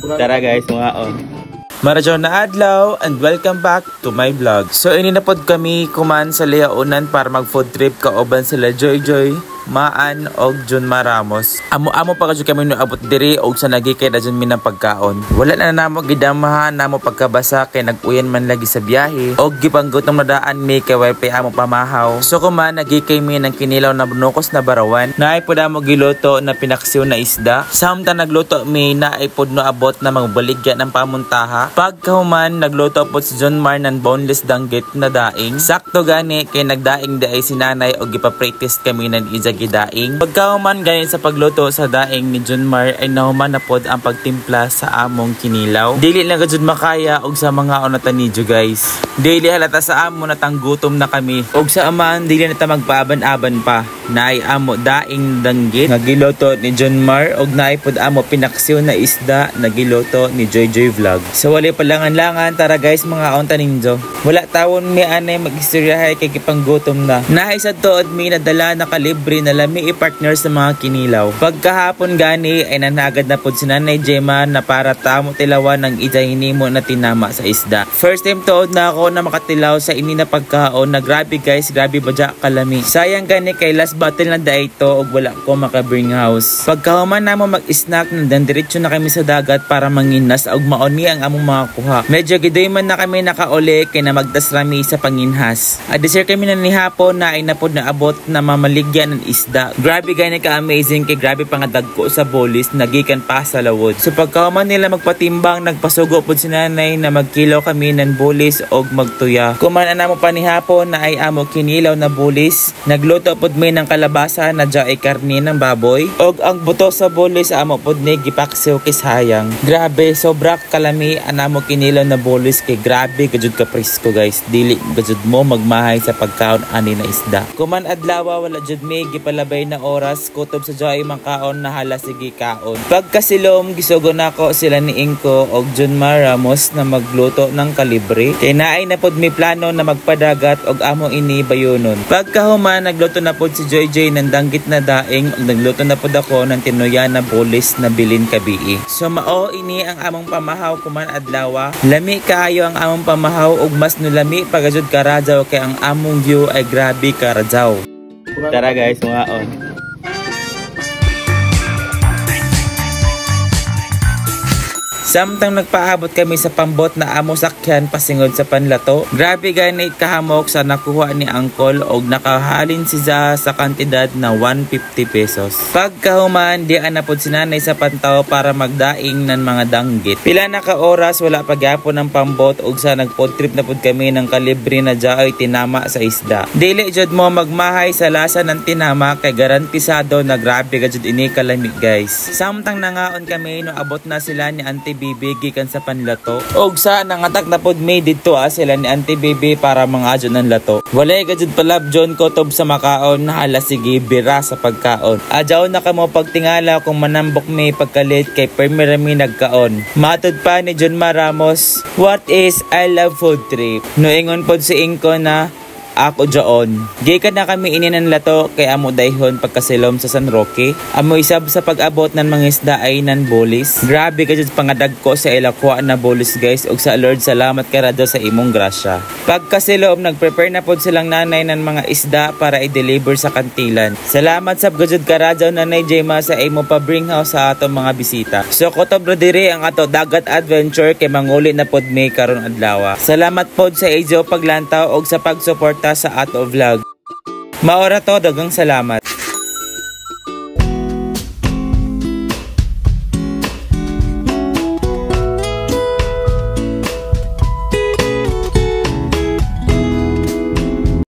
Tara guys, mga on. Maradyo na adlaw and welcome back to my vlog. So ininapod kami kuman sa Leonan para mag food trip kauban sila Joy Joy, Maan og Junmar Ramos. Amo pa kadyo kami no abot diri og sa nagikay na dyan mi ng pagkaon. Wala na namo gidamahan namo pagkabasa kay nag-uyan man lagi sa biyahe og gipanggutom na daan mi kay wifi amo pamahaw. So kuman nagikay mi ng kinilaw na bunukos na barawan. Naay pud amo giluto na pinaksiw na isda. Samtang nagluto mi naay pud no abot na magbaligya ng pamuntaha. Pagkahuman nagluto pud si Junmar ng boneless danggit na daing. Sakto gani kay nagdaing daay si nanay og gipa-practice kami ng gidaing. Pagkahuman gayon sa pagluto sa daing ni Junmar ay nahuman na pod ang pagtimpla sa among kinilaw. Dili na gud makaya og sa mga onatanijo guys. Dili halata sa amo natanggutom na kami. Og sa aman dili na ta magpaaban-aban pa. Naay amo daing danggit nga giluto ni Junmar og naay pod amo pinaksiw na isda na giluto ni Joy Joy Vlog. So wali palangan-langan tara guys mga ontaninjo. Wala tawon mi anay mag-istoryahay kay kipanggutom na. Naay sa tuod mi nadala na kalibre na lami i-partner sa mga kinilaw. Pagkahapon gani ay nanagad na pod si Nanay Gemma na para tamo tilawan ng hinimo na tinama sa isda. First time tuod na ako na makatilaw sa ini na pagkaon na grabe guys, grabe badya kalami. Sayang gani kay last bottle na daay ito og wala ko maka-bring house. Pagkahuman namo mag-snack nandan diretso na kami sa dagat para manginas og maoni ang among mga kuha. Medyo gidoy man na kami nakauli kay na magdasrami sa panginhas. Adisir kami na ni hapon na ay napod na abot na mamaligyan ng isda. Grabe gani ka-amazing kay grabe pa nga dagko sa bolis nagikan pa sa lawod. So pagkahuman nila magpatimbang nagpasugo pod si nanay na magkilo kami ng bolis og magtuya. Kuman ana mo pa ni hapon na ay amo kinilaw na bolis. Nagluto pod mi ng kalabasa na dya ay karne ng baboy og ang buto sa bolis amo pod ni gipaksiw kay sayang. Grabe sobra kalami ana mo kinilaw na bolis kay grabe gajud ka presko guys. Dili gajud mo magmahay sa pagkaon ani na isda. Kuman adlaw wala jud mi gipalabay na oras kutob sa joy mangkaon na hala sige kaon. Pagkasilom gisugo nako sila ni Inko og Junmar Ramos na magluto ng kalibre. Kay naay na pod mi plano na magpadagat og amo ini bayonon. Pagkahuman nagluto na pod si Joy Joy ng danggit na daing og nagluto na pod ako ng tinuya na bolis na bilin kabii. So mao ini ang among pamahaw kuman adlaw. Lami kaayo ang among pamahaw og mas nulami pagajud karadzaw kay ang among view ay grabe karadzaw. Tara guys, mga on. Samtang nagpaabot kami sa pambot na amo sakyan pasingod sa panlato. Grabe gani kahamok sa nakuha ni Angkol og nakahalin siya sa kantidad na 150 pesos. Pagkahuman di anapod si nanay sa pantaw para magdaing ng mga danggit. Pila na ka oras wala pagyapon ng pambot og sa nagpod trip na pod kami ng kalibre na jaoy tinama sa isda. Dili jud mo magmahay sa lasa ng tinama kay garantisado na grabe gajud ini kalami guys. Samtang nangaon kami no abot na sila ni Auntie Bibi gikan sa panlato. Og sa nangatak na pod may dito sila ni Auntie Bibi para mga adyon ng lato. Walay gajud palab John kotob sa makaon na hala sige bira sa pagkaon. Adyaw na kamo pagtingala kung manambok may pagkalit kay permirami nagkaon. Matod pa ni Junmar Ramos, what is I love food trip? Noingon pod si Inko na ako jaon. Gikan na kami ininan lato kay amo dayhon pagkasilom sa San Roque. Amo isab sa pag-abot ng mga isda ay nan bolis. Grabe ka jud pangadag ko sa ilakwa na bolis guys ug sa Lord salamat karado sa imong grasya. Pagkasilom nagprepare na pod silang nanay ng mga isda para i-deliver sa kantilan. Salamat sab gajud karado Nanay Gemma sa imo pa bring house sa ato mga bisita. So kutob diri ang ato dagat adventure kay manguli na pod mi karon adlaw. Salamat pod sa ijo paglantaw og sa pagsuporta sa ato vlog. Maora to dagang salamat.